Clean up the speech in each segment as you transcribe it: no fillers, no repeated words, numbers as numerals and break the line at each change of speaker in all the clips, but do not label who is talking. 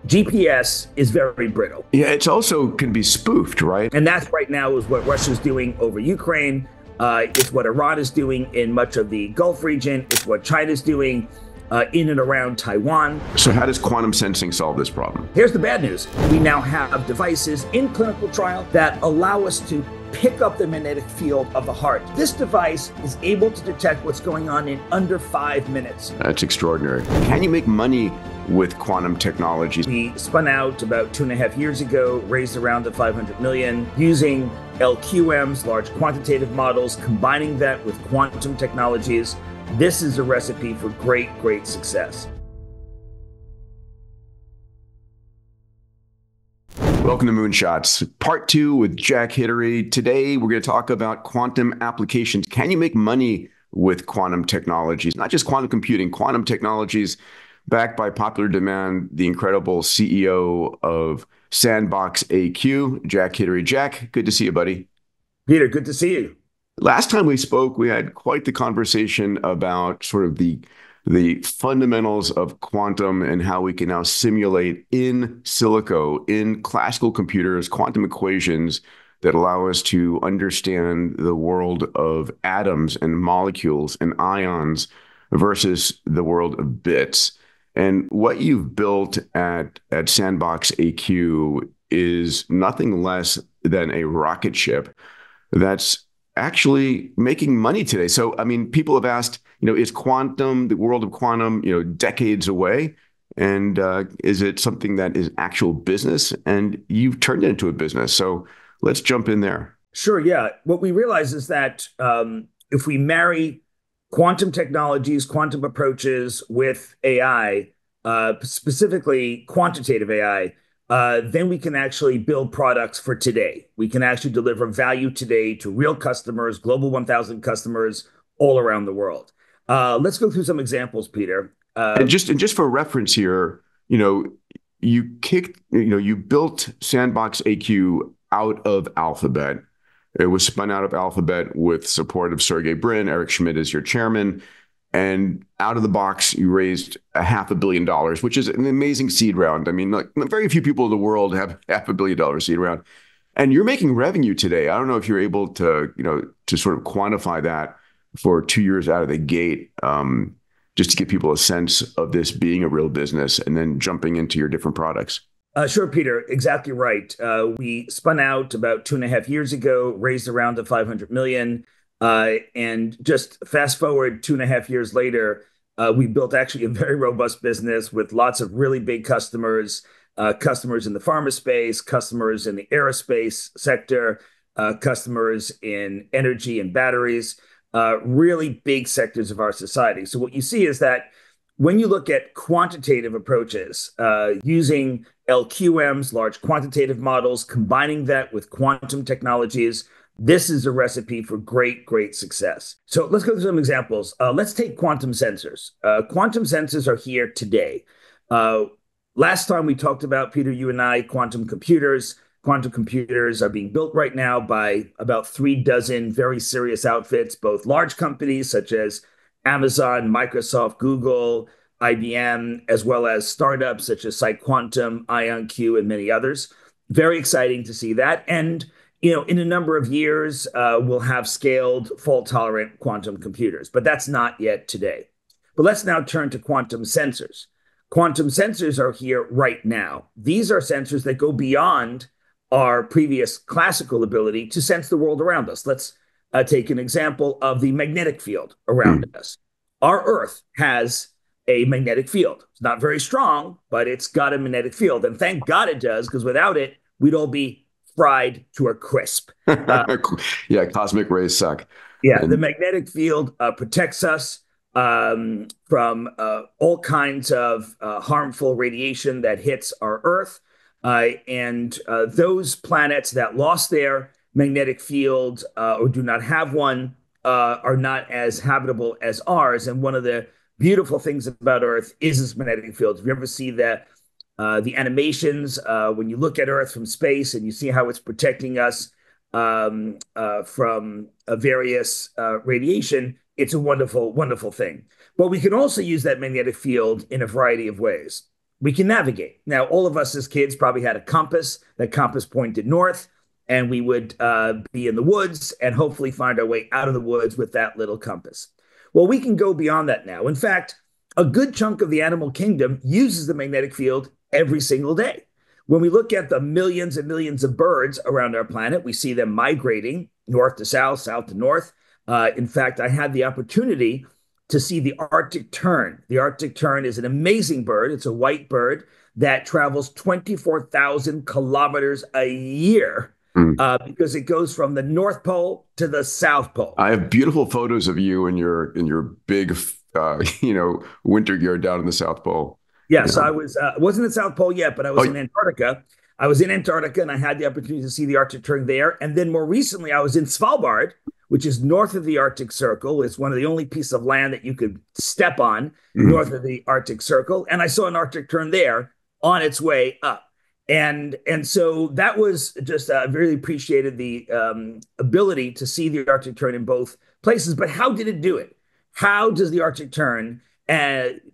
GPS is very brittle.
Yeah, it's also can be spoofed, right?
And that's right now is what Russia's doing over Ukraine. It's what Iran is doing in much of the Gulf region. It's what China's doing in and around Taiwan.
So how does quantum sensing solve this problem?
Here's the bad news. We now have devices in clinical trial that allow us to pick up the magnetic field of the heart. This device is able to detect what's going on in under 5 minutes.
That's extraordinary. Can you make money with quantum technologies?
We spun out about 2.5 years ago, raised around the 500 million, using LQMs, large quantitative models, combining that with quantum technologies. This is a recipe for great, great success.
Welcome to Moonshots, part 2 with Jack Hidary. Today, we're going to talk about quantum applications. Can you make money with quantum technologies? Not just quantum computing, quantum technologies backed by popular demand. The incredible CEO of SandboxAQ, Jack Hidary. Jack, good to see you, buddy.
Peter, good to see you.
Last time we spoke, we had quite the conversation about sort of the fundamentals of quantum and how we can now simulate in silico, in classical computers, quantum equations that allow us to understand the world of atoms and molecules and ions versus the world of bits. And what you've built at SandboxAQ is nothing less than a rocket ship that's actually making money today. So, I mean, people have asked, is quantum, the world of quantum, decades away? And is it something that is actual business? And you've turned it into a business. So let's jump in there.
Sure, yeah. What we realize is that if we marry quantum technologies, quantum approaches with AI, specifically quantitative AI, then we can actually build products for today. We can actually deliver value today to real customers, global 1,000 customers all around the world. Let's go through some examples, Peter.
And just for reference here, you built SandboxAQ out of Alphabet. It was spun out of Alphabet with support of Sergey Brin. Eric Schmidt is your chairman. And out of the box, you raised $500 million, which is an amazing seed round. I mean, like, very few people in the world have $500 million seed round. And you're making revenue today. I don't know if you're able to, to sort of quantify that for 2 years out of the gate, just to give people a sense of this being a real business and then jumping into your different products.
Sure, Peter, exactly right. We spun out about 2.5 years ago, raised around the 500 million. And just fast forward 2.5 years later, we built actually a very robust business with lots of really big customers, customers in the pharma space, customers in the aerospace sector, customers in energy and batteries, really big sectors of our society. So what you see is that when you look at quantitative approaches, using LQMs, large quantitative models, combining that with quantum technologies, this is a recipe for great, great success. So let's go through some examples. Let's take quantum sensors. Quantum sensors are here today. Last time we talked about, Peter, you and I, quantum computers. Quantum computers are being built right now by about 36 very serious outfits, both large companies such as Amazon, Microsoft, Google, IBM, as well as startups such as SiteQuantum, IonQ, and many others. Very exciting to see that. And in a number of years, we'll have scaled fault-tolerant quantum computers, but that's not yet today. But let's now turn to quantum sensors. Quantum sensors are here right now. These are sensors that go beyond our previous classical ability to sense the world around us. Let's take an example of the magnetic field around us. Our Earth has a magnetic field. It's not very strong, but it's got a magnetic field. And thank God it does, because without it, we'd all be fried to a crisp.
Yeah, cosmic rays suck.
Yeah, the magnetic field protects us from all kinds of harmful radiation that hits our Earth. And those planets that lost their magnetic field or do not have one are not as habitable as ours. And one of the beautiful things about Earth is its magnetic field. If you ever see the animations, when you look at Earth from space and you see how it's protecting us from various radiation, it's a wonderful, wonderful thing. But we can also use that magnetic field in a variety of ways. we can navigate. Now, all of us as kids probably had a compass. That compass pointed north, and we would be in the woods and hopefully find our way out of the woods with that little compass. Well, we can go beyond that now. In fact, a good chunk of the animal kingdom uses the magnetic field every single day. When we look at the millions and millions of birds around our planet, we see them migrating north to south, south to north. In fact, I had the opportunity to see the Arctic tern. The Arctic tern is an amazing bird. It's a white bird that travels 24,000 kilometers a year because it goes from the North Pole to the South Pole.
I have beautiful photos of you in your big, winter gear down in the South Pole.
Yes, I wasn't in the South Pole yet, but I was in Antarctica. I was in Antarctica, and I had the opportunity to see the Arctic tern there. And then more recently, I was in Svalbard, which is north of the Arctic Circle. It's one of the only pieces of land that you could step on north of the Arctic Circle. And I saw an Arctic tern there on its way up. And so that was just, I really appreciated the ability to see the Arctic tern in both places. But how did it do it? How does the Arctic tern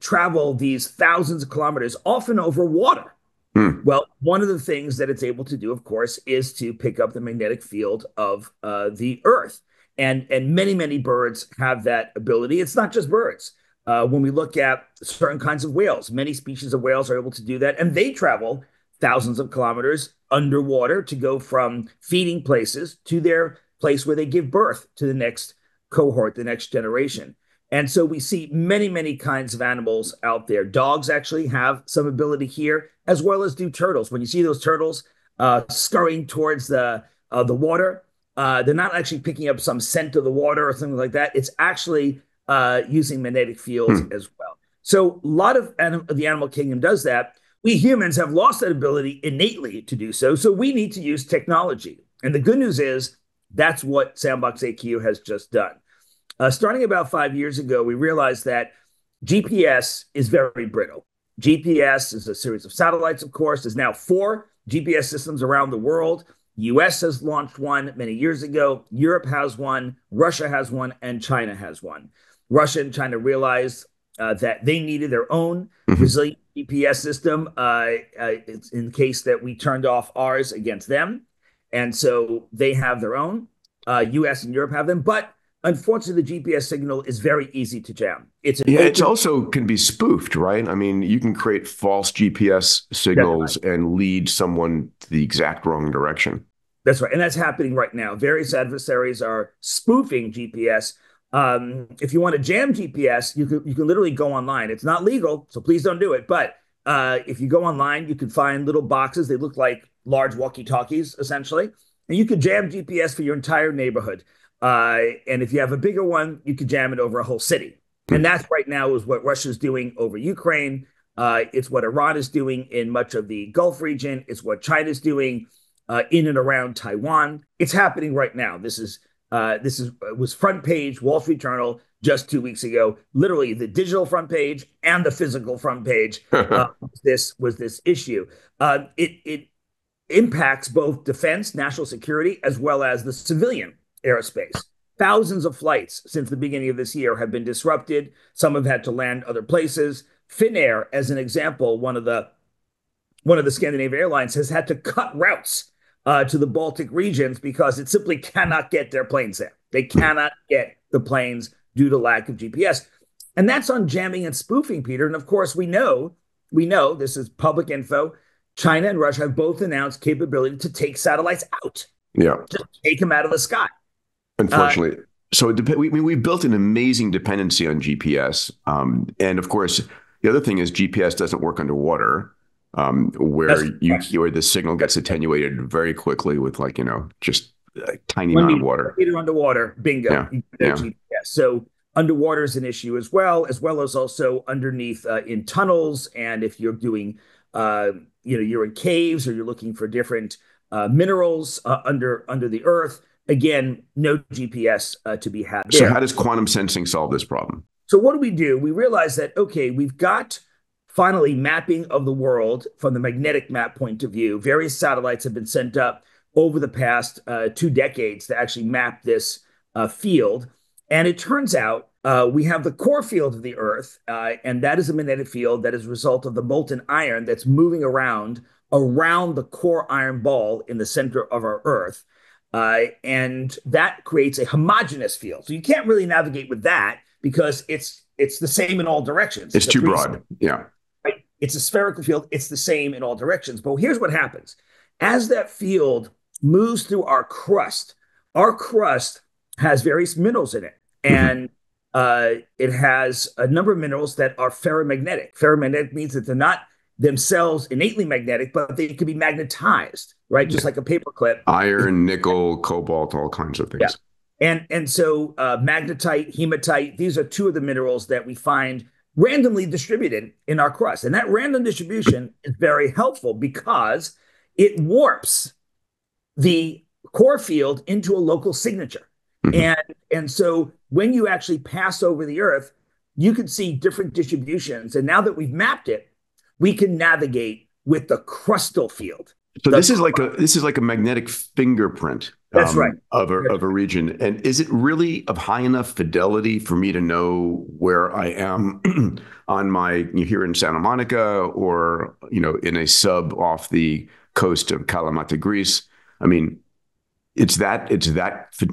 travel these thousands of kilometers, often over water? Well, one of the things that it's able to do, of course, is to pick up the magnetic field of the Earth. And many, many birds have that ability. It's not just birds. When we look at certain kinds of whales, many species of whales are able to do that. And they travel thousands of kilometers underwater to go from feeding places to their place where they give birth to the next cohort, the next generation. And so we see many, many kinds of animals out there. Dogs actually have some ability here, as well as do turtles. When you see those turtles scurrying towards the water, they're not actually picking up some scent of the water or something like that. It's actually using magnetic fields as well. So a lot of the animal kingdom does that. We humans have lost that ability innately to do so. So we need to use technology. And the good news is that's what SandboxAQ has just done. Starting about 5 years ago, we realized that GPS is very brittle. GPS is a series of satellites, of course. There's now 4 GPS systems around the world. The US has launched one many years ago. Europe has one. Russia has one. And China has one. Russia and China realized that they needed their own resilient GPS system in case that we turned off ours against them. And so they have their own. US and Europe have them. But unfortunately, the GPS signal is very easy to jam.
It also can be spoofed, right? I mean, you can create false GPS signals and lead someone to the exact wrong direction.
That's right. And that's happening right now. Various adversaries are spoofing GPS. If you want to jam GPS, you can literally go online. It's not legal, so please don't do it. But if you go online, you can find little boxes. They look like large walkie-talkies, essentially. And you can jam GPS for your entire neighborhood. And if you have a bigger one, you could jam it over a whole city. And that's right now is what Russia's doing over Ukraine. It's what Iran is doing in much of the Gulf region. It's what China's doing in and around Taiwan. It's happening right now. This was front page Wall Street Journal just 2 weeks ago. Literally, the digital front page and the physical front page was this issue. It impacts both defense, national security, as well as the civilian aerospace. Thousands of flights since the beginning of this year have been disrupted. Some have had to land other places. Finnair, as an example, one of the Scandinavian airlines has had to cut routes to the Baltic regions because it simply cannot get their planes there. They cannot get the planes due to lack of GPS. And that's on jamming and spoofing, Peter. And of course, we know this is public info. China and Russia have both announced capability to take satellites out.
Yeah.
Just take them out of the sky.
Unfortunately. So we built an amazing dependency on GPS. And of course, the other thing is GPS doesn't work underwater, where the signal gets attenuated very quickly with just a tiny amount of water.
Meter underwater, bingo. Yeah. GPS. So underwater is an issue as well as also underneath in tunnels. And if you're doing, you're in caves or you're looking for different minerals under the earth. Again, no GPS to be had there.
So how does quantum sensing solve this problem?
So what do? We realize that, okay, we've got finally mapping of the world from the magnetic map point of view. Various satellites have been sent up over the past 2 decades to actually map this field. And it turns out We have the core field of the Earth, and that is a magnetic field that is a result of the molten iron that's moving around the core iron ball in the center of our Earth. And that creates a homogeneous field. So you can't really navigate with that because it's the same in all directions.
It's too broad. Yeah.
Right? It's a spherical field. It's the same in all directions. But here's what happens. As that field moves through our crust has various minerals in it. And it has a number of minerals that are ferromagnetic. Ferromagnetic means that they're not themselves innately magnetic, but they can be magnetized, right? Just like a paperclip.
Iron, nickel, cobalt, all kinds of things.
Yeah. And so magnetite, hematite, these are two of the minerals that we find randomly distributed in our crust. And that random distribution is very helpful because it warps the core field into a local signature. And so when you actually pass over the Earth, you can see different distributions. And now that we've mapped it, we can navigate with the crustal field.
So this is like a magnetic fingerprint.
That's right.
Of a region. And is it really of high enough fidelity for me to know where I am on here in Santa Monica or, in a sub off the coast of Kalamata, Greece? I mean, it's that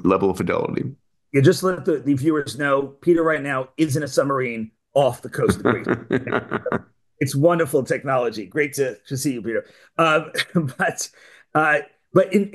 level of fidelity.
You just let the viewers know, Peter right now is in a submarine off the coast of Greece. It's wonderful technology. Great to see you, Peter. But in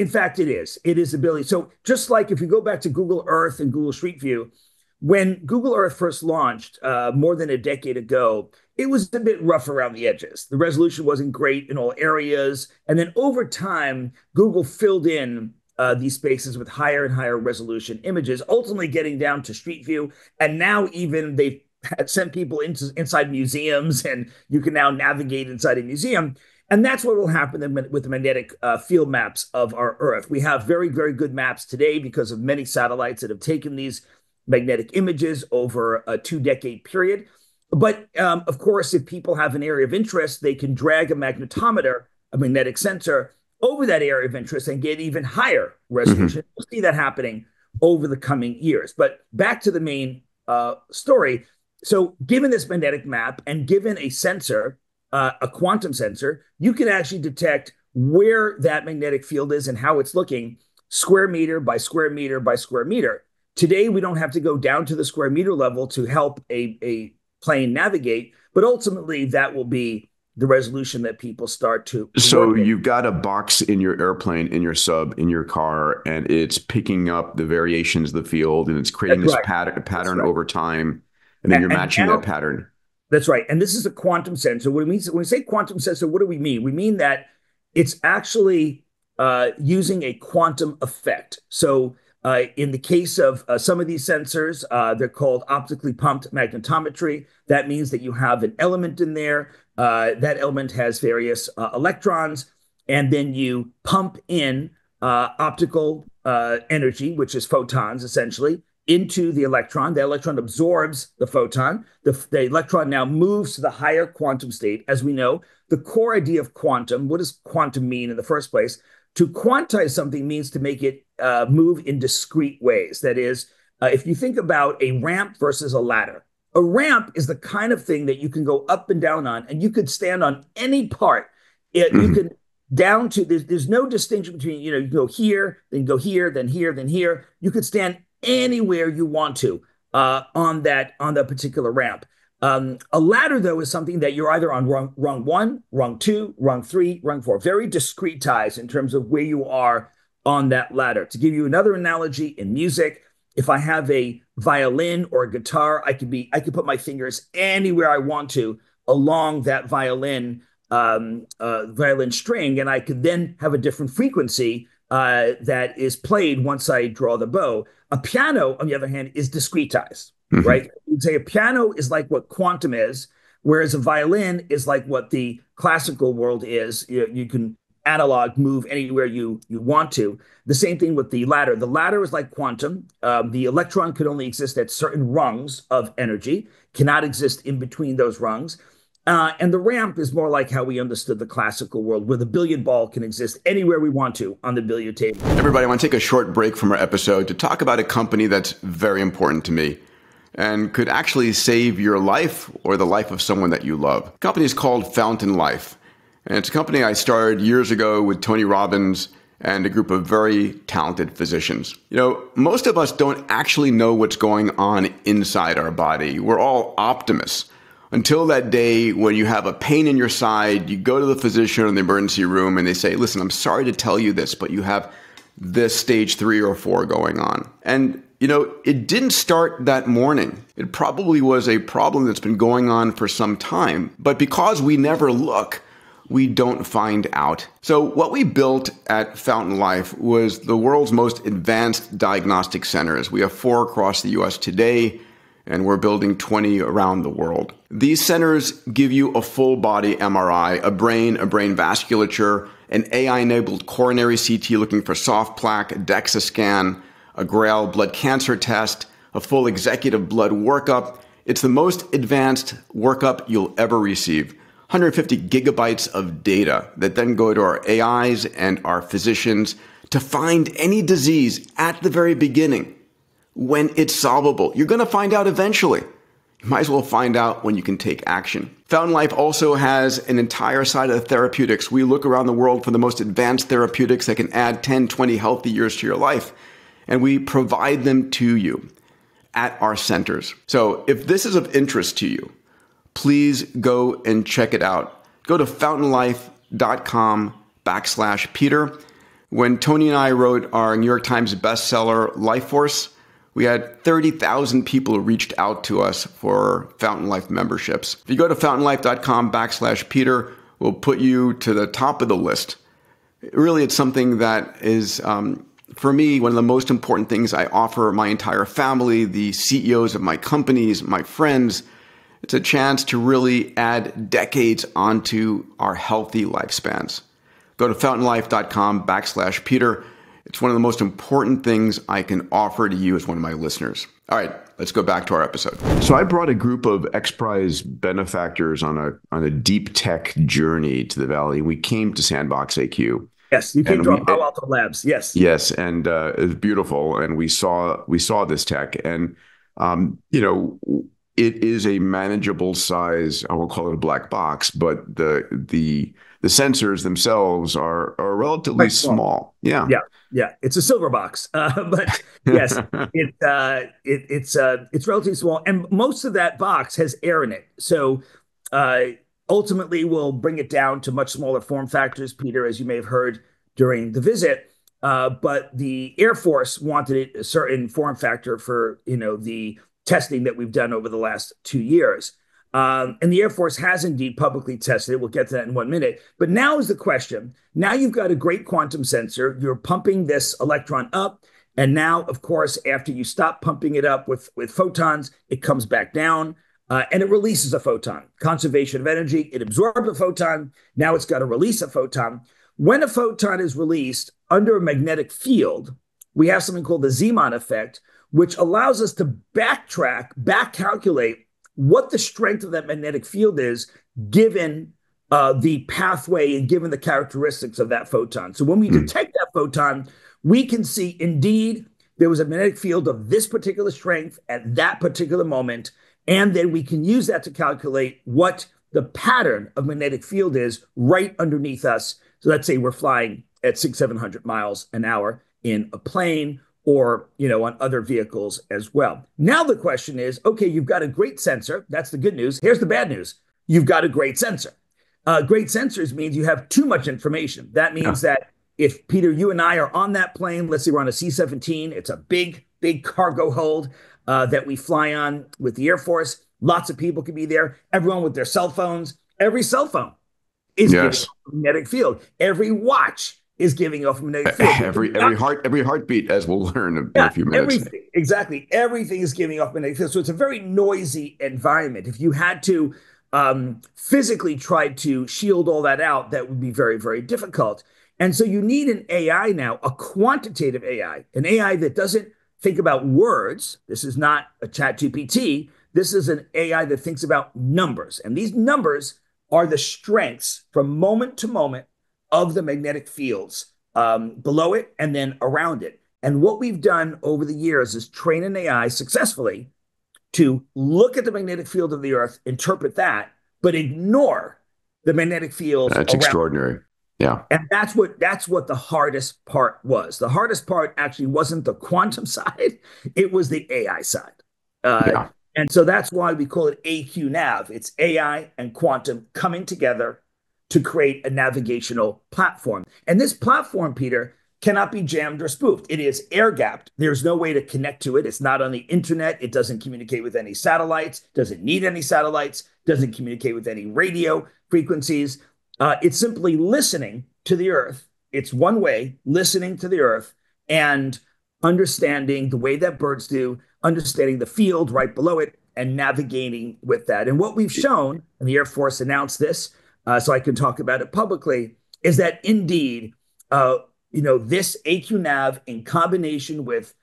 fact, it is ability. So just like if you go back to Google Earth and Google Street View, when Google Earth first launched more than a decade ago, it was a bit rough around the edges. The resolution wasn't great in all areas. And then over time, Google filled in these spaces with higher and higher resolution images, ultimately getting down to Street View. And now even they've sent people inside museums, and you can now navigate inside a museum. And that's what will happen with the magnetic field maps of our Earth. We have very, very good maps today because of many satellites that have taken these magnetic images over a 2-decade period. But of course, if people have an area of interest, they can drag a magnetometer, a magnetic sensor, over that area of interest and get even higher resolution. We'll see that happening over the coming years. But back to the main story. So given this magnetic map and given a sensor, a quantum sensor, you can actually detect where that magnetic field is and how it's looking square meter by square meter by square meter. Today, we don't have to go down to the square meter level to help a plane navigate, but ultimately that will be the resolution that people start to.
So you've got a box in your airplane, in your sub, in your car, and it's picking up the variations of the field, and it's creating this pattern over time, and then you're matching that pattern.
That's right. And this is a quantum sensor. When we say quantum sensor, what do we mean? We mean that it's actually using a quantum effect. So in the case of some of these sensors, they're called optically pumped magnetometry. That means that you have an element in there. That element has various electrons, and then you pump in optical energy, which is photons, essentially, into the electron. The electron absorbs the photon. The electron now moves to the higher quantum state. As we know, the core idea of quantum, what does quantum mean in the first place? To quantize something means to make it move in discrete ways. That is, if you think about a ramp versus a ladder, a ramp is the kind of thing that you can go up and down on, and you could stand on any part. You can down to, there's no distinction between, you go here, then go here, then here, then here. You could stand anywhere you want to on that particular ramp. A ladder, though, is something that you're either on rung 1, rung 2, rung 3, rung 4. Very discretized in terms of where you are on that ladder. To give you another analogy, in music, if I have a violin or a guitar, I could put my fingers anywhere I want to along that violin string, and I could then have a different frequency that is played once I draw the bow. A piano, on the other hand, is discretized, right? You'd say a piano is like what quantum is, whereas a violin is like what the classical world is. You can analog move anywhere you want to. The same thing with the ladder. The ladder is like quantum. The electron could only exist at certain rungs of energy, cannot exist in between those rungs. And the ramp is more like how we understood the classical world, where the billiard ball can exist anywhere we want to on the billiard table.
Everybody, I want to take a short break from our episode to talk about a company that's very important to me. and could actually save your life or the life of someone that you love. The company is called Fountain Life, and it's a company I started years ago with Tony Robbins and a group of very talented physicians. You know, most of us don't actually know what's going on inside our body. We're all optimists. Until that day when you have a pain in your side, you go to the physician in the emergency room and they say, listen, I'm sorry to tell you this, but you have this stage 3 or 4 going on. And, you know, it didn't start that morning. It probably was a problem that's been going on for some time. But because we never look, we don't find out. So what we built at Fountain Life was the world's most advanced diagnostic centers. We have 4 across the US today, and we're building 20 around the world. These centers give you a full body MRI, a brain vasculature, an AI-enabled coronary CT looking for soft plaque, a DEXA scan, a GRAIL blood cancer test, a full executive blood workup. It's the most advanced workup you'll ever receive. 150 gigabytes of data that then go to our AIs and our physicians to find any disease at the very beginning when it's solvable. You're going to find out eventually. You might as well find out when you can take action. Fountain Life also has an entire side of therapeutics. We look around the world for the most advanced therapeutics that can add 10, 20 healthy years to your life, and we provide them to you at our centers. So if this is of interest to you, please go and check it out. Go to fountainlife.com/Peter. When Tony and I wrote our New York Times bestseller, Life Force, we had 30,000 people who reached out to us for Fountain Life memberships. If you go to fountainlife.com/Peter, we'll put you to the top of the list. Really, it's something that is, for me, one of the most important things I offer my entire family, the CEOs of my companies, my friends. It's a chance to really add decades onto our healthy lifespans. Go to fountainlife.com/Peter. It's one of the most important things I can offer to you as one of my listeners. All right, let's go back to our episode. So I brought a group of XPRIZE benefactors on a deep tech journey to the Valley. We came to SandboxAQ.
Yes, you came to our Palo Alto labs. Yes.
Yes, and it was beautiful. And we saw this tech. And, you know, it is a manageable size. I won't call it a black box, but the sensors themselves are relatively small. Yeah.
It's a silver box, but yes, it's relatively small, and most of that box has air in it. So ultimately, we'll bring it down to much smaller form factors, Peter, as you may have heard during the visit. But the Air Force wanted it a certain form factor for the testing that we've done over the last 2 years. And the Air Force has indeed publicly tested it. We'll get to that in 1 minute. But now is the question. Now you've got a great quantum sensor. You're pumping this electron up. And now, of course, after you stop pumping it up with photons, it comes back down and it releases a photon. Conservation of energy. It absorbed a photon. Now it's got to release a photon. When a photon is released under a magnetic field, we have something called the Zeeman effect, which allows us to back calculate what the strength of that magnetic field is, given the pathway and given the characteristics of that photon. So when we detect that photon, we can see indeed there was a magnetic field of this particular strength at that particular moment, and then we can use that to calculate what the pattern of magnetic field is right underneath us. So let's say we're flying at 600-700 miles an hour in a plane, or on other vehicles as well. Now the question is, okay, you've got a great sensor. That's the good news. Here's the bad news. You've got a great sensor. Great sensors means you have too much information. That means that if, Peter, you and I are on that plane, let's say we're on a C-17, it's a big cargo hold that we fly on with the Air Force. Lots of people can be there. Everyone with their cell phones. Every cell phone is giving off a magnetic field. Every watch is giving off a magnetic field.
Every heartbeat, as we'll learn in a few minutes.
Everything is giving off magnetic field. So it's a very noisy environment. If you had to physically try to shield all that out, that would be very, very difficult. And so you need an AI now, a quantitative AI, an AI that doesn't think about words. This is not a chat GPT. This is an AI that thinks about numbers. And these numbers are the strengths from moment to moment of the magnetic fields below it and then around it. And what we've done over the years is train an AI successfully to look at the magnetic field of the Earth, interpret that, but ignore the magnetic fields
That's
around.
extraordinary. Yeah.
And that's what the hardest part was. The hardest part actually wasn't the quantum side, it was the AI side.
Yeah.
And so that's why we call it AQNav. It's AI and quantum coming together to create a navigational platform. And this platform, Peter, cannot be jammed or spoofed. It is air gapped. There's no way to connect to it. It's not on the internet. It doesn't communicate with any satellites, doesn't need any satellites, doesn't communicate with any radio frequencies. It's simply listening to the Earth. It's one way, listening to the Earth and understanding the way that birds do, understanding the field right below it, and navigating with that. And what we've shown, and the Air Force announced this, so I can talk about it publicly, is that indeed, this AQNav in combination with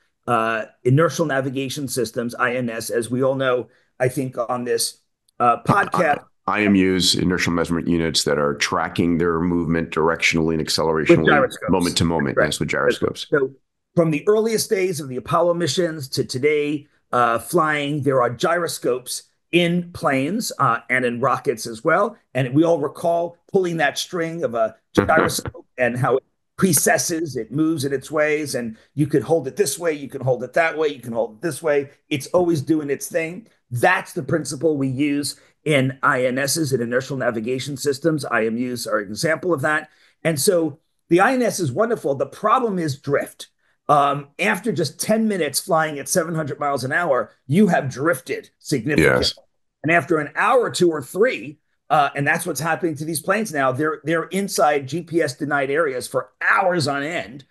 inertial navigation systems, INS, as we all know, I think on this podcast.
IMUs, inertial measurement units that are tracking their movement directionally and accelerationally, moment to moment, yes, with gyroscopes.
So from the earliest days of the Apollo missions to today, flying, there are gyroscopes in planes and in rockets as well. And we all recall pulling that string of a gyroscope and how it precesses, it moves in its ways, and you could hold it this way, you can hold it that way, you can hold it this way. It's always doing its thing. That's the principle we use in INSs, in inertial navigation systems. IMUs are an example of that. And so the INS is wonderful. The problem is drift. After just 10 minutes flying at 700 miles an hour, you have drifted significantly. Yes. And after an hour or two or three, and that's what's happening to these planes now, they're inside GPS denied areas for hours on end.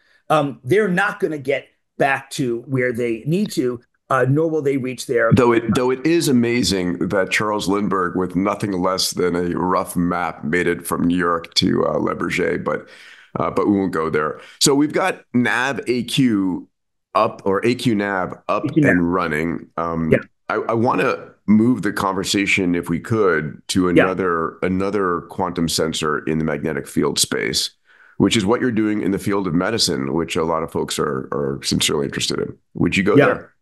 They're not going to get back to where they need to, nor will they reach there.
Though it is amazing that Charles Lindbergh, with nothing less than a rough map, made it from New York to Le Bourget, but we won't go there. So we've got NavAQ up, or AQNav up and running. I want to move the conversation, if we could, to another quantum sensor in the magnetic field space, which is what you're doing in the field of medicine, which a lot of folks are sincerely interested in. Would you go there?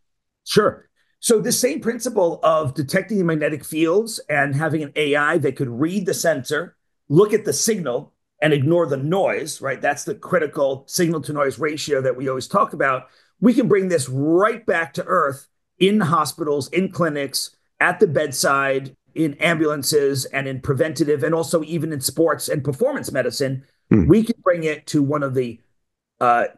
Sure. So the same principle of detecting the magnetic fields and having an AI that could read the sensor, look at the signal, and ignore the noise, right? That's the critical signal to noise ratio that we always talk about. We can bring this right back to Earth in hospitals, in clinics, at the bedside, in ambulances, and in preventative, and also even in sports and performance medicine. We can bring it to one of the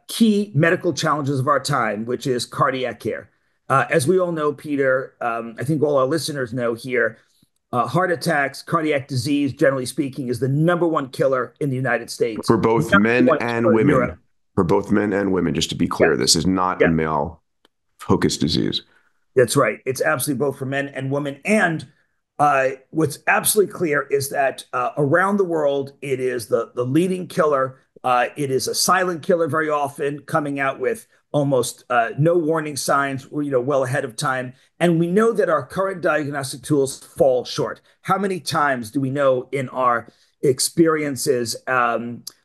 key medical challenges of our time, which is cardiac care. As we all know, Peter, I think all our listeners know here, heart attacks, cardiac disease, generally speaking, is the #1 killer in the United States.
For both men and women. For both men and women, just to be clear, this is not a male-focused disease.
That's right. It's absolutely both for men and women. And what's absolutely clear is that around the world, it is the leading killer. It is a silent killer very often, coming out with almost no warning signs, well ahead of time. And we know that our current diagnostic tools fall short. How many times do we know in our experiences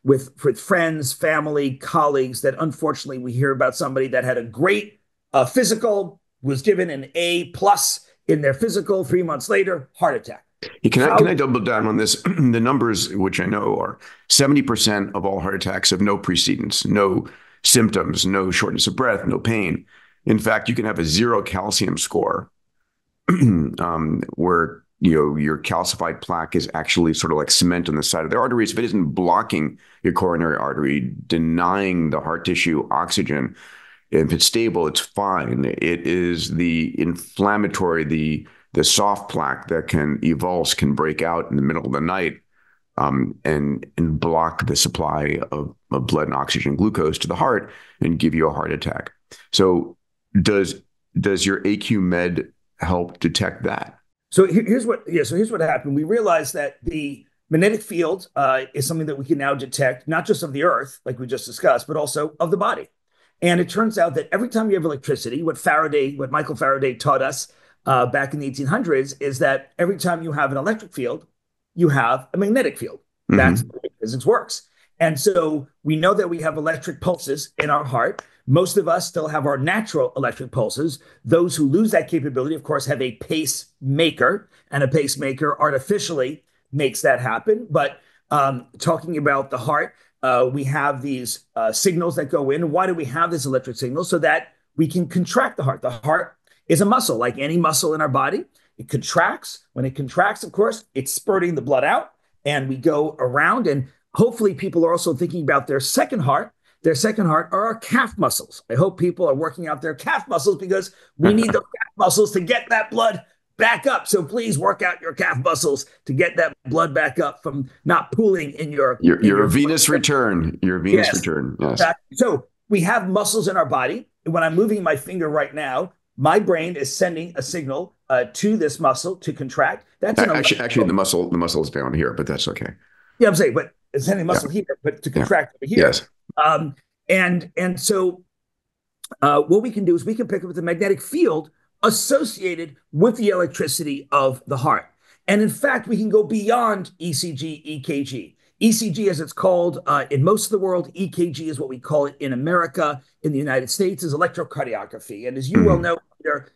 with friends, family, colleagues, that unfortunately we hear about somebody that had a great physical, was given an A+ in their physical, 3 months later, heart attack.
Can I double down on this? The numbers, which I know are 70% of all heart attacks have no precedence, no symptoms, no shortness of breath, no pain. In fact, you can have a 0 calcium score where your calcified plaque is actually sort of like cement on the side of the arteries. If it isn't blocking your coronary artery, denying the heart tissue oxygen, if it's stable, it's fine. It is the inflammatory, the soft plaque that can evulse, can break out in the middle of the night and block the supply of blood and oxygen, glucose to the heart, and give you a heart attack. So does your AQMed help detect that?
So here's what happened. We realized that the magnetic field is something that we can now detect, not just of the Earth, like we just discussed, but also of the body. And it turns out that every time you have electricity, what Michael Faraday taught us back in the 1800s is that every time you have an electric field, you have a magnetic field. That's the way physics works. And so we know that we have electric pulses in our heart. Most of us still have our natural electric pulses. Those who lose that capability, of course, have a pacemaker, and a pacemaker artificially makes that happen. But talking about the heart, we have these signals that go in. Why do we have this electric signal? So that we can contract the heart. The heart is a muscle, like any muscle in our body. It contracts. When it contracts, of course, it's spurting the blood out, and we go around. And hopefully people are also thinking about their second heart. Their second heart are our calf muscles. I hope people are working out their calf muscles, because we need those calf muscles to get that blood back up. So please work out your calf muscles to get that blood back up from not pooling in your
venous return. Your venous return. Yes.
So we have muscles in our body. When I'm moving my finger right now, my brain is sending a signal to this muscle to contract. That's
actually the muscle is down here, but that's okay.
Yeah, I'm saying, but it's sending muscle here, but to contract over here.
Yes.
And so what we can do is we can pick up the magnetic field associated with the electricity of the heart. And in fact, we can go beyond ECG, EKG. ECG, as it's called in most of the world, EKG is what we call it in America. In the United States is electrocardiography. And as you well know, Peter,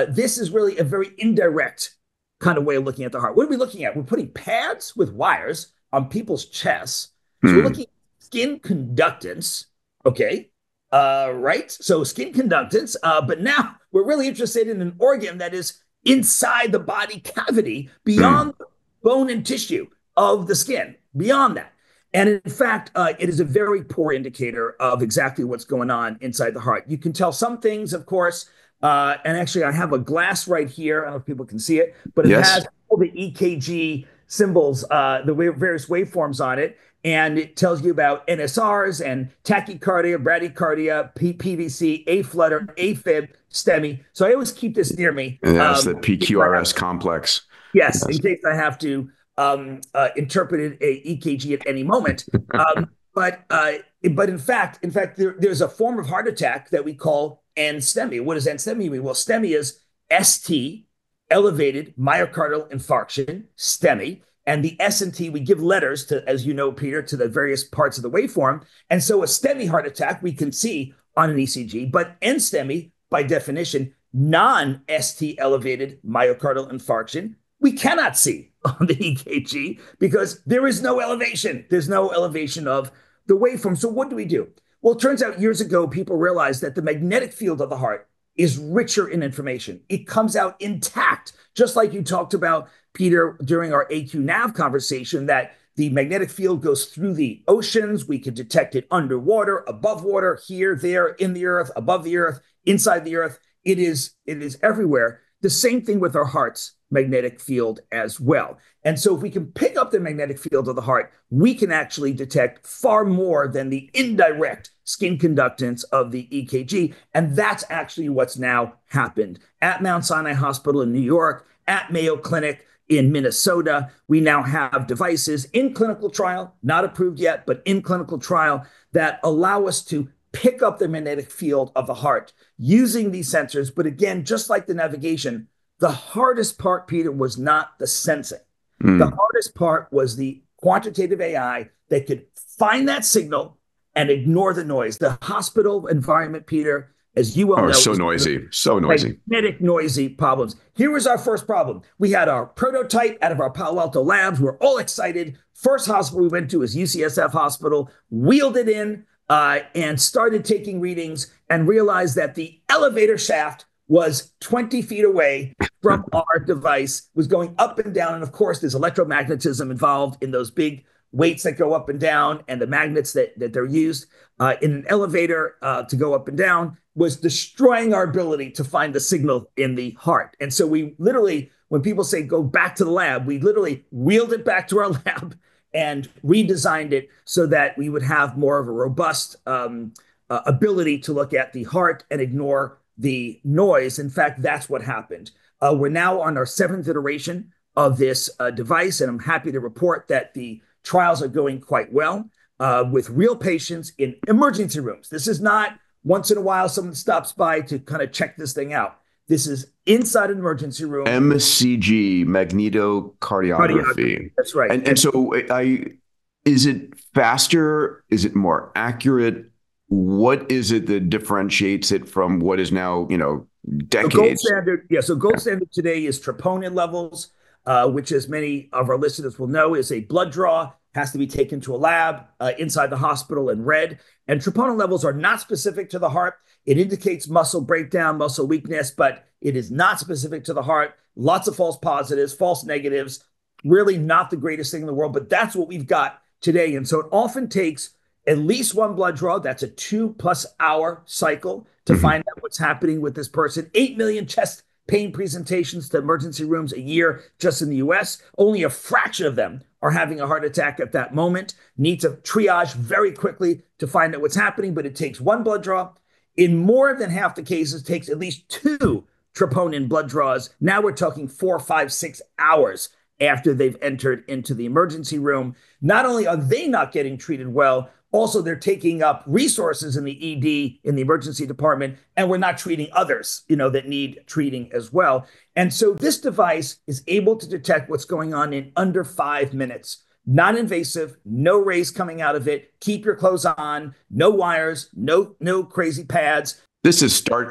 this is really a very indirect kind of way of looking at the heart. What are we looking at? We're putting pads with wires on people's chests. So we're looking at skin conductance, okay? Right? So skin conductance, but now we're really interested in an organ that is inside the body cavity, beyond bone and tissue of the skin, beyond that. And in fact, it is a very poor indicator of exactly what's going on inside the heart. You can tell some things, of course, and actually I have a glass right here. I don't know if people can see it, but it has all the EKG symbols, the various waveforms on it. And it tells you about NSRs and tachycardia, bradycardia, PVC, A-flutter, AFib, STEMI. So I always keep this near me.
And that's the PQRS complex.
Yes, in case I have to interpret a EKG at any moment. But in fact, there's a form of heart attack that we call NSTEMI. What does NSTEMI mean? Well, STEMI is ST, elevated myocardial infarction, STEMI. And the S and T, we give letters to, as you know, Peter, to the various parts of the waveform. And so a STEMI heart attack we can see on an ECG, but NSTEMI, by definition, non-ST elevated myocardial infarction, we cannot see on the EKG because there is no elevation. There's no elevation of the waveform. So what do we do? Well, it turns out years ago, people realized that the magnetic field of the heart is richer in information. It comes out intact, just like you talked about, Peter, during our AQNav conversation, that the magnetic field goes through the oceans. We can detect it underwater, above water, here, there, in the earth, above the earth, inside the earth. It is everywhere. The same thing with our heart's magnetic field as well. And so if we can pick up the magnetic field of the heart, we can actually detect far more than the indirect skin conductance of the EKG. And that's actually what's now happened at Mount Sinai Hospital in New York, at Mayo Clinic in Minnesota. We now have devices in clinical trial, not approved yet, but in clinical trial, that allow us to pick up the magnetic field of the heart using these sensors. But again, just like the navigation, the hardest part, Peter, was not the sensing. The hardest part was the quantitative AI that could find that signal and ignore the noise. The hospital environment, Peter, as you well know,
so noisy.
Magnetic, noisy problems. Here was our first problem. We had our prototype out of our Palo Alto labs. We're all excited. First hospital we went to was UCSF Hospital, wheeled it in and started taking readings and realized that the elevator shaft was 20 feet away from our device, was going up and down. And of course, there's electromagnetism involved in those big weights that go up and down, and the magnets that they're used in an elevator to go up and down was destroying our ability to find the signal in the heart. And so we literally, when people say go back to the lab, we literally wheeled it back to our lab and redesigned it so that we would have more of a robust ability to look at the heart and ignore the noise. In fact, that's what happened. We're now on our 7th iteration of this device, and I'm happy to report that the trials are going quite well with real patients in emergency rooms. This is not once in a while someone stops by to kind of check this thing out. This is inside an emergency room.
MCG, magnetocardiography.
That's right.
And so Is it faster? Is it more accurate? What is it that differentiates it from what is now,
So gold
decades?
standard, yeah. So gold standard today is troponin levels, which, as many of our listeners will know, is a blood draw, has to be taken to a lab inside the hospital and read. And troponin levels are not specific to the heart. It indicates muscle breakdown, muscle weakness, but it is not specific to the heart. Lots of false positives, false negatives. Really not the greatest thing in the world, but that's what we've got today. And so it often takes at least one blood draw. That's a 2+ hour cycle to find out what's happening with this person. 8 million chest pain presentations to emergency rooms a year just in the US. Only a fraction of them are having a heart attack at that moment. Need to triage very quickly to find out what's happening, but it takes one blood draw. In more than half the cases, it takes at least 2 troponin blood draws. Now we're talking 4, 5, 6 hours after they've entered into the emergency room. Not only are they not getting treated well, also they're taking up resources in the ED, in the emergency department, and we're not treating others, that need treating as well. And so this device is able to detect what's going on in under 5 minutes. Non-invasive, no rays coming out of it. Keep your clothes on, no wires, no crazy pads.
This is Star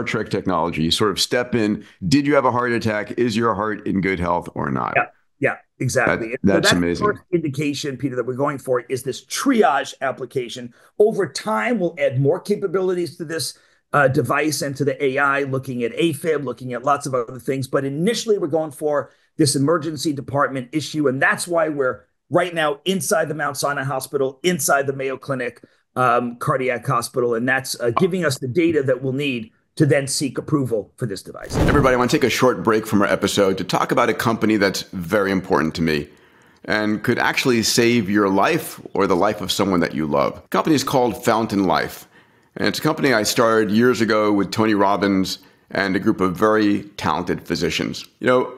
Trek technology. You sort of step in. Did you have a heart attack? Is your heart in good health or not?
Yeah, exactly.
That's amazing.
The first indication, Peter, that we're going for is this triage application. Over time, we'll add more capabilities to this device and to the AI, looking at AFib, looking at lots of other things. But initially, we're going for this emergency department issue. And that's why we're right now inside the Mount Sinai Hospital, inside the Mayo Clinic cardiac hospital. And that's giving us the data that we'll need to then seek approval for this device.
Everybody, I want to take a short break from our episode to talk about a company that's very important to me and could actually save your life or the life of someone that you love. The company is called Fountain Life. And it's a company I started years ago with Tony Robbins and a group of very talented physicians.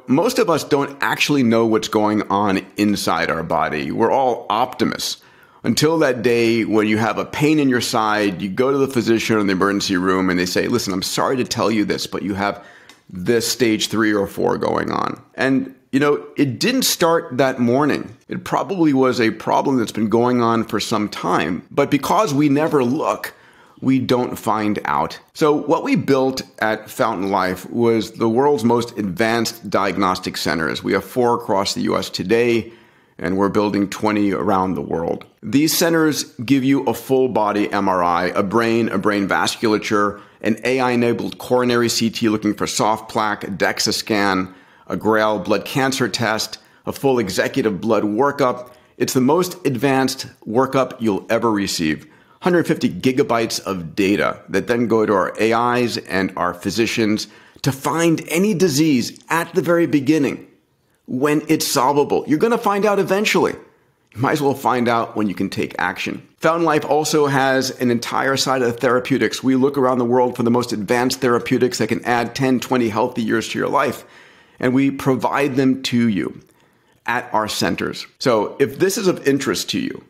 Most of us don't actually know what's going on inside our body. We're all optimists. Until that day when you have a pain in your side, you go to the physician in the emergency room and they say, listen, I'm sorry to tell you this, but you have this stage 3 or 4 going on. And, it didn't start that morning. It probably was a problem that's been going on for some time. But because we never look, we don't find out. So what we built at Fountain Life was the world's most advanced diagnostic centers. We have 4 across the US today, and we're building 20 around the world. These centers give you a full body MRI, a brain vasculature, an AI-enabled coronary CT looking for soft plaque, a DEXA scan, a GRAIL blood cancer test, a full executive blood workup. It's the most advanced workup you'll ever receive. 150 gigabytes of data that then go to our AIs and our physicians to find any disease at the very beginning when it's solvable. You're going to find out eventually. You might as well find out when you can take action. Fountain Life also has an entire side of therapeutics. We look around the world for the most advanced therapeutics that can add 10, 20 healthy years to your life, and we provide them to you at our centers. So if this is of interest to you,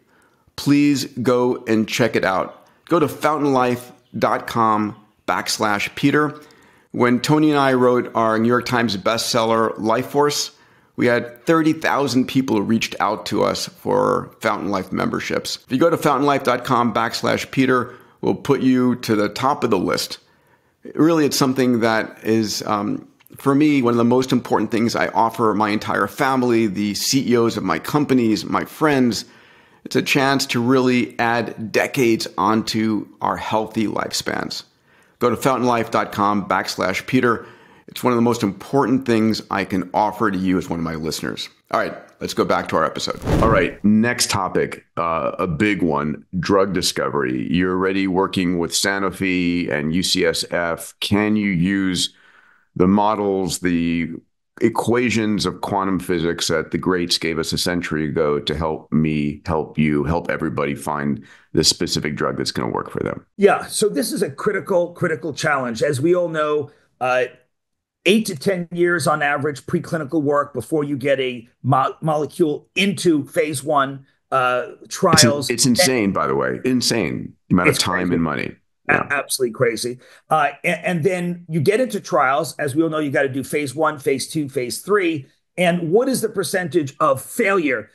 please go and check it out. Go to fountainlife.com/Peter. When Tony and I wrote our New York Times bestseller, Life Force, we had 30,000 people who reached out to us for Fountain Life memberships. If you go to fountainlife.com/Peter, we'll put you to the top of the list. Really, it's something that is, for me, one of the most important things I offer my entire family, the CEOs of my companies, my friends. It's a chance to really add decades onto our healthy lifespans. Go to fountainlife.com/Peter. It's one of the most important things I can offer to you as one of my listeners. All right, let's go back to our episode. All right, next topic, a big one, drug discovery. You're already working with Sanofi and UCSF. Can you use the models, the equations of quantum physics that the greats gave us a century ago to help me, help you, help everybody find the specific drug that's going to work for them?
Yeah, so this is a critical challenge. As we all know, 8 to 10 years on average preclinical work before you get a molecule into phase 1 trials.
It's insane, by the way. Insane. The amount of time and money.
Yeah. Absolutely crazy. And then you get into trials. As we all know, you got to do phase 1, phase 2, phase 3. And what is the percentage of failure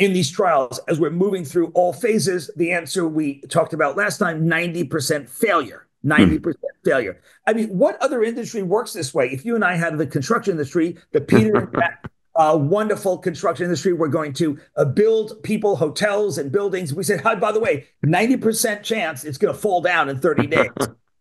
in these trials, as we're moving through all phases, the answer we talked about last time, 90% failure. 90% failure. I mean, what other industry works this way? If you and I had the construction industry, the Peter and Jack wonderful construction industry, we're going to build people hotels and buildings. We said, by the way, 90% chance it's going to fall down in 30 days.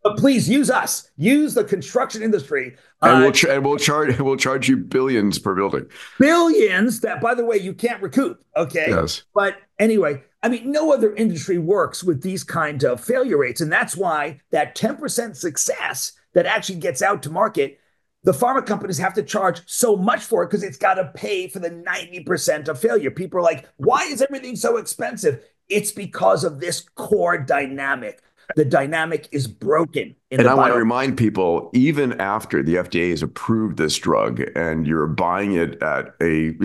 But please use us. Use the construction industry.
And we'll charge you billions per building.
Billions that, by the way, you can't recoup. Okay.
Yes.
But anyway, I mean, no other industry works with these kind of failure rates. And that's why that 10% success that actually gets out to market, the pharma companies have to charge so much for it because it's got to pay for the 90% of failure. People are like, why is everything so expensive? It's because of this core dynamic. The dynamic is broken.
And I want to remind people, even after the FDA has approved this drug and you're buying it at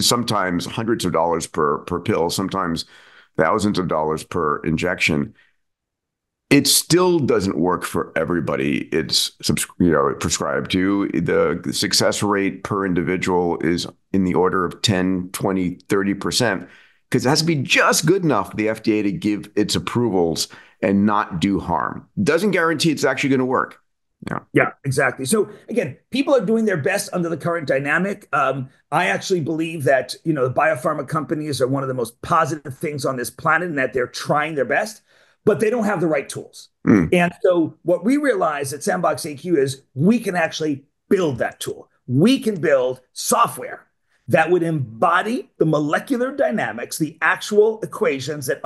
sometimes hundreds of dollars per pill, sometimes thousands of dollars per injection, it still doesn't work for everybody it's prescribed to. The success rate per individual is in the order of 10, 20, 30%, because it has to be just good enough for the FDA to give its approvals and not do harm. Doesn't guarantee it's actually going to work.
Yeah, exactly. So again, people are doing their best under the current dynamic. I actually believe that, the biopharma companies are one of the most positive things on this planet and that they're trying their best, but they don't have the right tools. And so what we realize at SandboxAQ is we can actually build that tool. We can build software that would embody the molecular dynamics, the actual equations that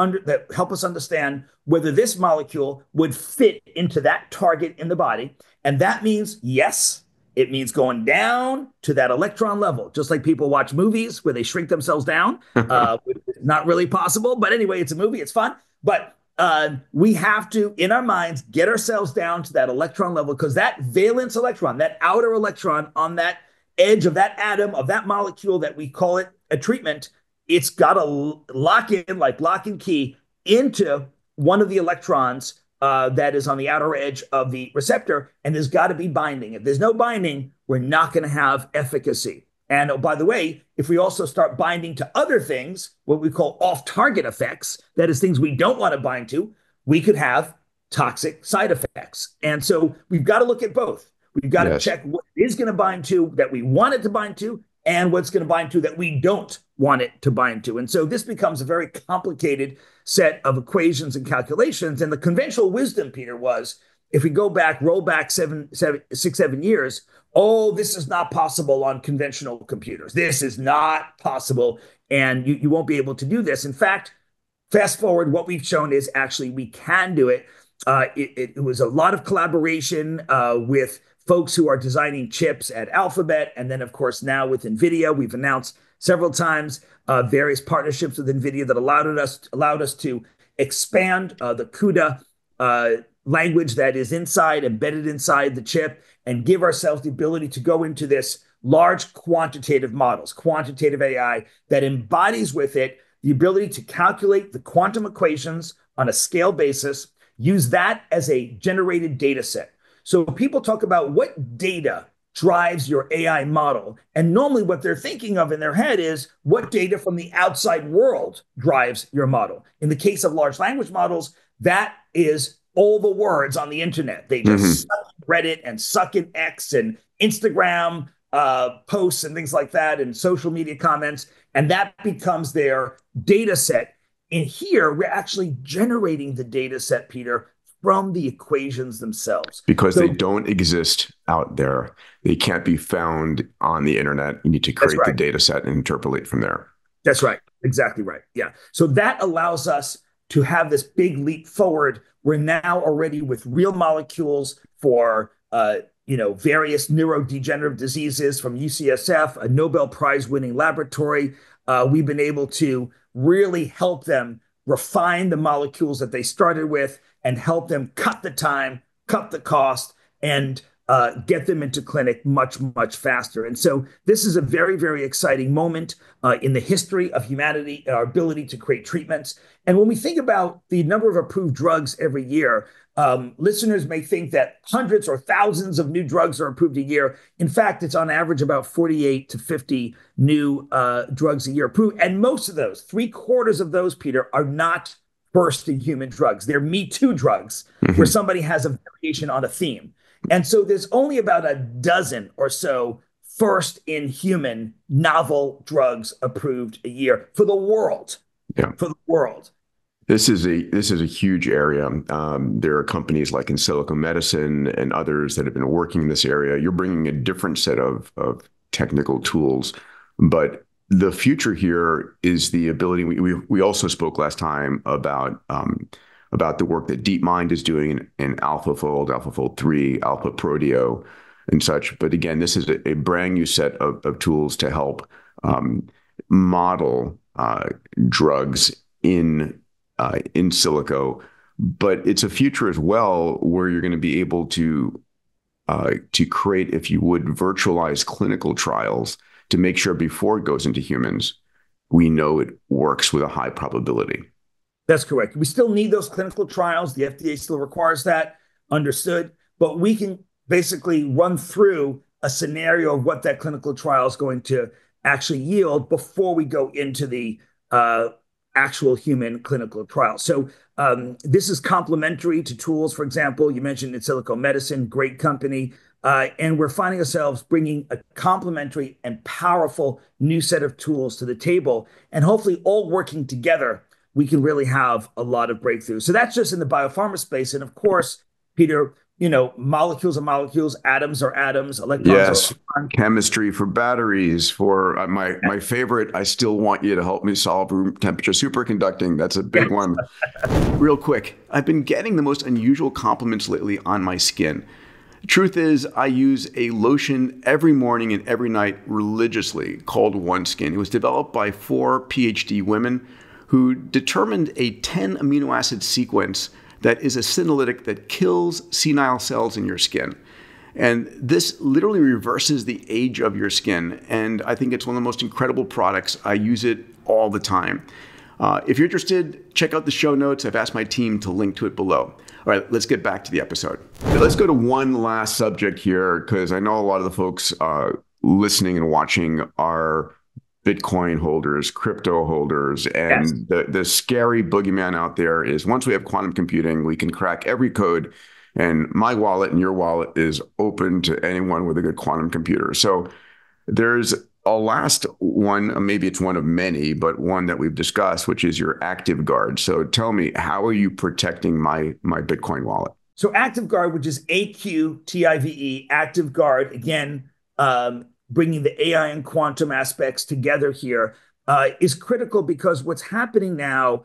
help us understand whether this molecule would fit into that target in the body. And that means, yes, it means going down to that electron level, just like people watch movies where they shrink themselves down. Not really possible, but anyway, it's a movie, it's fun. But we have to, in our minds, get ourselves down to that electron level, because that valence electron, that outer electron on that edge of that atom, of that molecule that we call it a treatment, it's got to lock in, like lock and key, into one of the electrons that is on the outer edge of the receptor, and there's got to be binding. If there's no binding, we're not going to have efficacy. And by the way, if we also start binding to other things, what we call off-target effects, that is things we don't want to bind to, we could have toxic side effects. And so we've got to look at both. We've got to check what it is going to bind to that we want it to bind to, and what's going to bind to that we don't want it to bind to. And so this becomes a very complicated set of equations and calculations. And the conventional wisdom, Peter, was if we roll back 6-7 years, oh, this is not possible on conventional computers. This is not possible, and you won't be able to do this. In fact, fast forward, what we've shown is actually we can do it. It was a lot of collaboration with folks who are designing chips at Alphabet. And then, of course, now with NVIDIA, we've announced several times various partnerships with NVIDIA that allowed us to expand the CUDA language that is embedded inside the chip, and give ourselves the ability to go into this large quantitative models, quantitative AI that embodies with it the ability to calculate the quantum equations on a scale basis, use that as a generated data set. So people talk about what data drives your AI model. And normally what they're thinking of in their head is what data from the outside world drives your model. In the case of large language models, that is all the words on the internet. They just suck in Reddit and suck in X and Instagram posts and things like that, and social media comments. And that becomes their data set. And here we're actually generating the data set, Peter, from the equations themselves.
Because they don't exist out there. They can't be found on the internet. You need to create the data set and interpolate from there.
That's right. Exactly right. Yeah. So that allows us to have this big leap forward. We're now already with real molecules for various neurodegenerative diseases from UCSF, a Nobel Prize winning laboratory. We've been able to really help them refine the molecules that they started with and help them cut the time, cut the cost, and get them into clinic much, much faster. And so this is a very, very exciting moment in the history of humanity, our ability to create treatments. And when we think about the number of approved drugs every year, listeners may think that hundreds or thousands of new drugs are approved a year. In fact, it's on average about 48 to 50 new drugs a year approved. And most of those, 3/4 of those, Peter, are not first in human drugs. They're Me Too drugs, where somebody has a variation on a theme. And so there's only about a dozen or so first in human novel drugs approved a year for the world.
Yeah.
For the world.
This is a huge area. There are companies like In Silico Medicine and others that have been working in this area. You're bringing a different set of technical tools, but the future here is the ability. We also spoke last time about the work that DeepMind is doing in AlphaFold, AlphaFold 3, Alpha Proteo, and such. But again, this is a brand new set of tools to help model drugs in silico. But it's a future as well where you're going to be able to create, if you would, virtualized clinical trials to make sure before it goes into humans, we know it works with a high probability.
That's correct. We still need those clinical trials. The FDA still requires that, understood. But we can basically run through a scenario of what that clinical trial is going to actually yield before we go into the actual human clinical trial. So this is complementary to tools. For example, you mentioned In Silico Medicine, great company. And we're finding ourselves bringing a complementary and powerful new set of tools to the table. And hopefully all working together, we can really have a lot of breakthroughs. So that's just in the biopharma space. And of course, Peter, molecules are molecules, atoms are atoms, electrons are
chemistry for batteries, for my favorite, I still want you to help me solve room temperature superconducting. That's a big one. Real quick, I've been getting the most unusual compliments lately on my skin. Truth is, I use a lotion every morning and every night religiously called OneSkin. It was developed by 4 PhD women who determined a 10 amino acid sequence that is a senolytic that kills senile cells in your skin. And this literally reverses the age of your skin. And I think it's one of the most incredible products. I use it all the time. If you're interested, check out the show notes. I've asked my team to link to it below. All right, let's get back to the episode. Let's go to one last subject here, because I know a lot of the folks listening and watching are Bitcoin holders, crypto holders, and yes, the scary boogeyman out there is once we have quantum computing, we can crack every code, and my wallet and your wallet is open to anyone with a good quantum computer. So there's a last one, maybe it's one of many, but one that we've discussed, which is your AQtive Guard. So tell me, how are you protecting my Bitcoin wallet?
So AQtive Guard, which is AQtive, AQtive Guard, again, bringing the AI and quantum aspects together here, is critical because what's happening now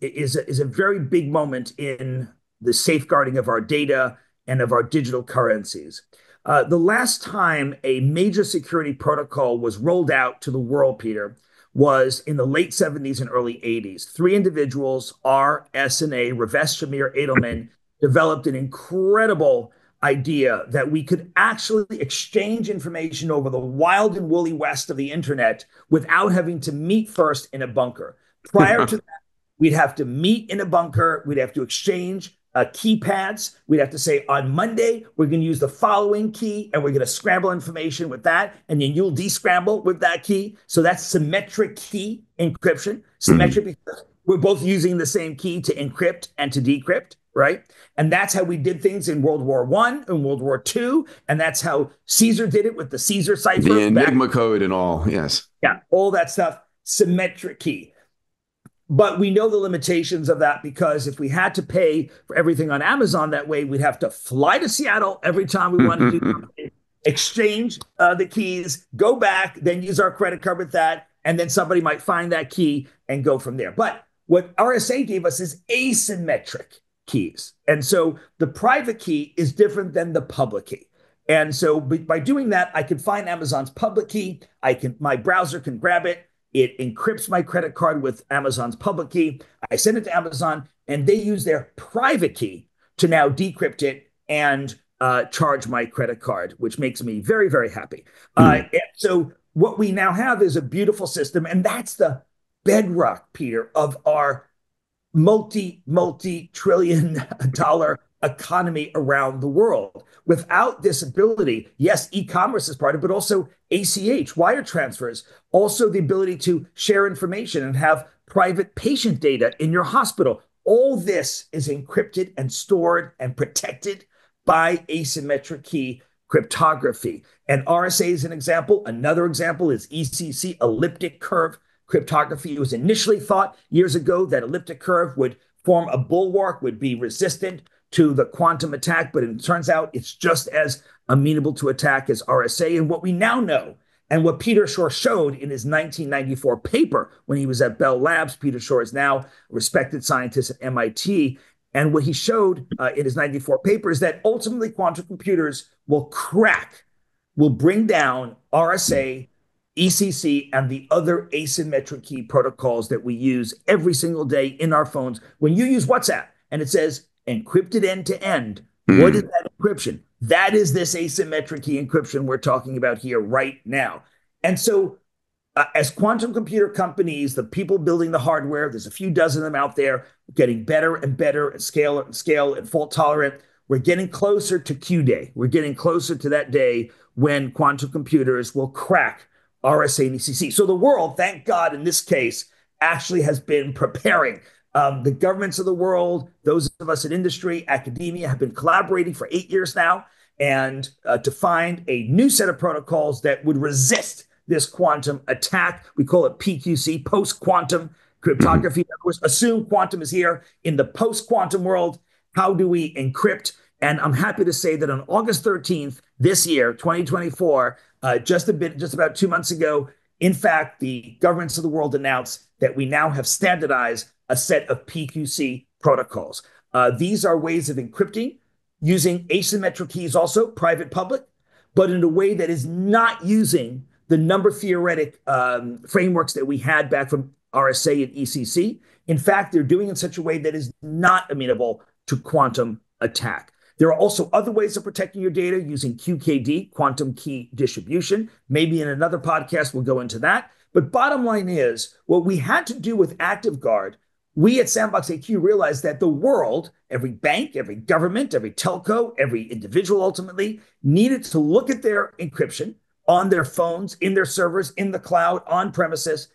is a very big moment in the safeguarding of our data and of our digital currencies. The last time a major security protocol was rolled out to the world, Peter, was in the late 70s and early 80s. 3 individuals, R, S, and A, Ravesh, Shamir, Edelman, developed an incredible idea that we could actually exchange information over the wild and woolly west of the internet without having to meet first in a bunker. Prior to that, we'd have to meet in a bunker. We'd have to exchange keypads. We'd have to say, on Monday, we're going to use the following key, and we're going to scramble information with that, and then you'll descramble with that key. So that's symmetric key encryption. Symmetric because we're both using the same key to encrypt and to decrypt, right? And that's how we did things in World War I and World War II, and that's how Caesar did it with the Caesar cipher.
The Enigma code and all, yes.
Yeah, all that stuff, symmetric key. But we know the limitations of that because if we had to pay for everything on Amazon that way, we'd have to fly to Seattle every time we wanted to do something, exchange the keys, go back, then use our credit card with that, and then somebody might find that key and go from there. But what RSA gave us is asymmetric keys. And so the private key is different than the public key. And so by doing that, I can find Amazon's public key. My browser can grab it. It encrypts my credit card with Amazon's public key. I send it to Amazon, and they use their private key to now decrypt it and charge my credit card, which makes me very, very happy.
Mm.
And so what we now have is a beautiful system, and that's the bedrock, Peter, of our multi-trillion dollar economy around the world. Without this ability, yes, e-commerce is part of it, but also ACH, wire transfers, also the ability to share information and have private patient data in your hospital. All this is encrypted and stored and protected by asymmetric key cryptography. And RSA is an example. Another example is ECC, elliptic curve cryptography. It was initially thought years ago that elliptic curve would form a bulwark, would be resistant to the quantum attack, but it turns out it's just as amenable to attack as RSA. And what we now know, and what Peter Shor showed in his 1994 paper when he was at Bell Labs, Peter Shor is now a respected scientist at MIT. And what he showed in his 94 paper is that ultimately quantum computers will bring down RSA, ECC, and the other asymmetric key protocols that we use every single day in our phones. When you use WhatsApp and it says encrypted end to end, what is that encryption? That is this asymmetric key encryption we're talking about here right now. And so as quantum computer companies, the people building the hardware, there's a few dozen of them out there, getting better and better at scale and fault tolerant. We're getting closer to Q-Day. We're getting closer to that day when quantum computers will crack RSA and ECC. So the world, thank God, in this case, actually has been preparing. The governments of the world, those of us in industry, academia, have been collaborating for 8 years now, and to find a new set of protocols that would resist this quantum attack. We call it PQC, post-quantum cryptography. Of course, assume quantum is here. In the post-quantum world, how do we encrypt? And I'm happy to say that on August 13th this year, 2024, just about 2 months ago, in fact, the governments of the world announced that we now have standardized a set of PQC protocols. These are ways of encrypting using asymmetric keys, also private, public, but in a way that is not using the number theoretic frameworks that we had back from RSA and ECC. In fact, they're doing it in such a way that is not amenable to quantum attack. There are also other ways of protecting your data using QKD, quantum key distribution. Maybe in another podcast, we'll go into that. But bottom line is, what we had to do with AQtive Guard, we at SandboxAQ realized that the world, every bank, every government, every telco, every individual ultimately, needed to look at their encryption on their phones, in their servers, in the cloud, on premises,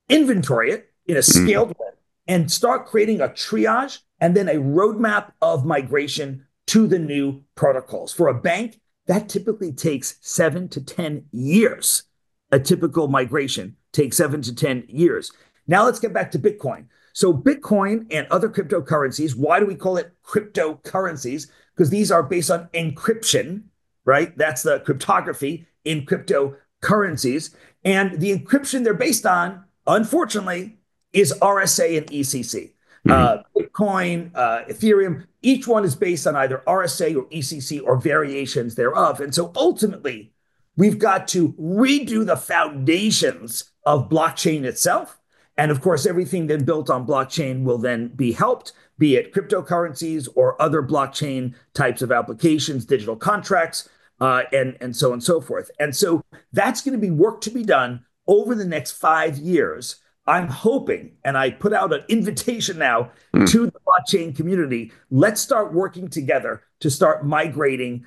inventory it in a scaled way, and start creating a triage and then a roadmap of migration to the new protocols. For a bank, that typically takes 7 to 10 years. A typical migration takes 7 to 10 years. Now let's get back to Bitcoin. So Bitcoin and other cryptocurrencies, why do we call it cryptocurrencies? Because these are based on encryption, right? That's the cryptography in cryptocurrencies. And the encryption they're based on, unfortunately, is RSA and ECC. Bitcoin, Ethereum, each one is based on either RSA or ECC or variations thereof. And so ultimately, we've got to redo the foundations of blockchain itself. And of course, everything then built on blockchain will then be helped, be it cryptocurrencies or other blockchain types of applications, digital contracts, and so on and so forth. And so that's going to be work to be done over the next 5 years. I'm hoping, and I put out an invitation now to the blockchain community, let's start working together to start migrating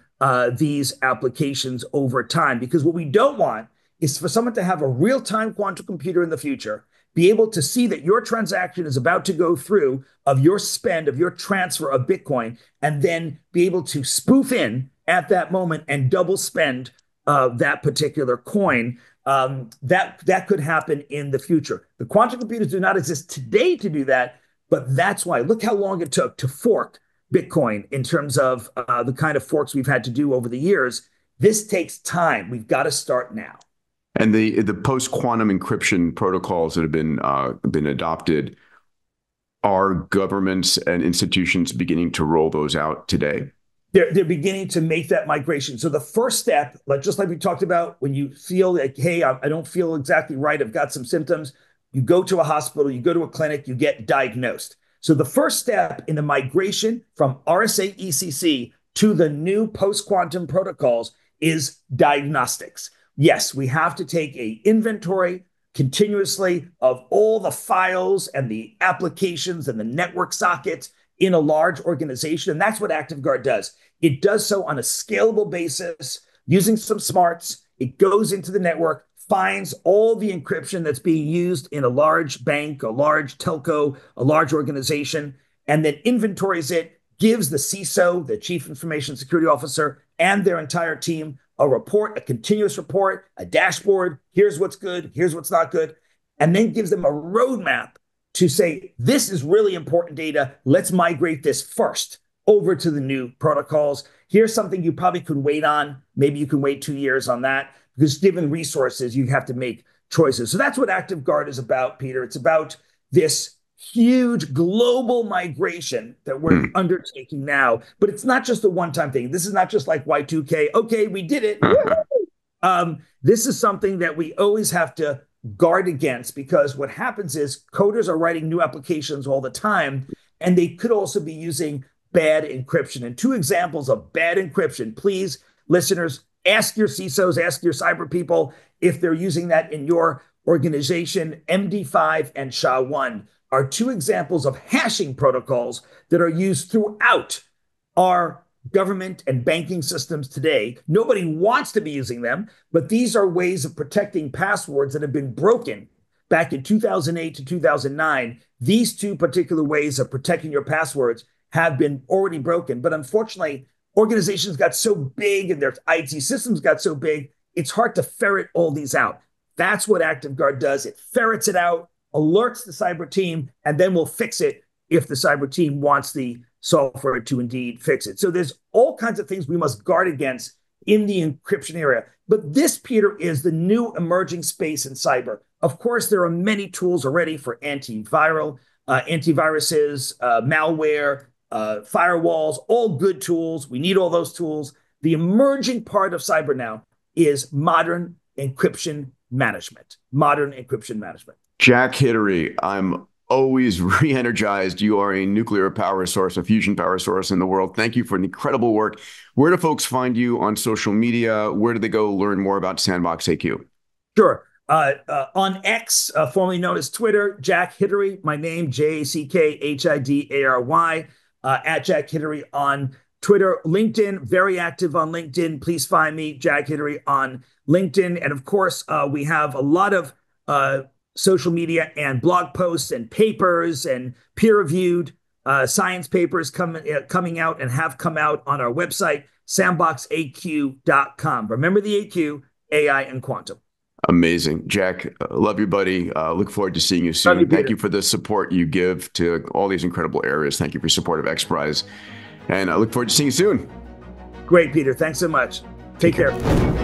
these applications over time. Because what we don't want is for someone to have a real-time quantum computer in the future, be able to see that your transaction is about to go through of your spend, of your transfer of Bitcoin, and then be able to spoof in at that moment and double spend that particular coin. That could happen in the future. The quantum computers do not exist today to do that, but that's why. Look how long it took to fork Bitcoin in terms of the kind of forks we've had to do over the years. This takes time. We've got to start now.
And the post-quantum encryption protocols that have been adopted, are governments and institutions beginning to roll those out today?
They're beginning to make that migration. So the first step, just like we talked about, when you feel like, hey, I don't feel exactly right, I've got some symptoms, you go to a hospital, you go to a clinic, you get diagnosed. So the first step in the migration from RSA ECC to the new post-quantum protocols is diagnostics. Yes, we have to take an inventory continuously of all the files and the applications and the network sockets in a large organization. And that's what AQtive Guard does. It does so on a scalable basis using some smarts. It goes into the network, finds all the encryption that's being used in a large bank, a large telco, a large organization, and then inventories it, gives the CISO, the Chief Information Security Officer, and their entire team a report, a continuous report, a dashboard. Here's what's good, here's what's not good, and then gives them a roadmap to say, this is really important data. Let's migrate this first over to the new protocols. Here's something you probably could wait on. Maybe you can wait 2 years on that, because given resources, you have to make choices. So that's what AQtive Guard is about, Peter. It's about this huge global migration that we're undertaking now. But it's not just a one-time thing. This is not just like Y2K. Okay, we did it. This is something that we always have to guard against, because what happens is coders are writing new applications all the time, and they could also be using bad encryption. And 2 examples of bad encryption, please, listeners, ask your CISOs, ask your cyber people if they're using that in your organization. MD5 and SHA-1 are 2 examples of hashing protocols that are used throughout our government and banking systems today. Nobody wants to be using them, but these are ways of protecting passwords that have been broken back in 2008 to 2009. These 2 particular ways of protecting your passwords have been already broken. But unfortunately, organizations got so big and their IT systems got so big, it's hard to ferret all these out. That's what AQtive Guard does. It ferrets it out, alerts the cyber team, and then we'll fix it if the cyber team wants the software to indeed fix it. So there's all kinds of things we must guard against in the encryption area. But this, Peter, is the new emerging space in cyber. Of course, there are many tools already for antiviruses, malware, firewalls, all good tools. We need all those tools. The emerging part of cyber now is modern encryption management. Modern encryption management.
Jack Hidary, I'm always re-energized. You are a nuclear power source, a fusion power source in the world. Thank you for the incredible work. Where do folks find you on social media? Where do they go learn more about SandboxAQ?
Sure. On X, formerly known as Twitter, Jack Hidary, my name, JackHidary, at Jack Hidary on Twitter. LinkedIn, very active on LinkedIn. Please find me, Jack Hidary, on LinkedIn. And of course, we have a lot of social media and blog posts and papers and peer-reviewed science papers coming out and have come out on our website, SandboxAQ.com. Remember the AQ, AI and quantum.
Amazing. Jack, love you, buddy. Look forward to seeing you soon. Thank you for the support you give to all these incredible areas. Thank you for your support of XPRIZE. And I look forward to seeing you soon.
Great, Peter. Thanks so much. Take care.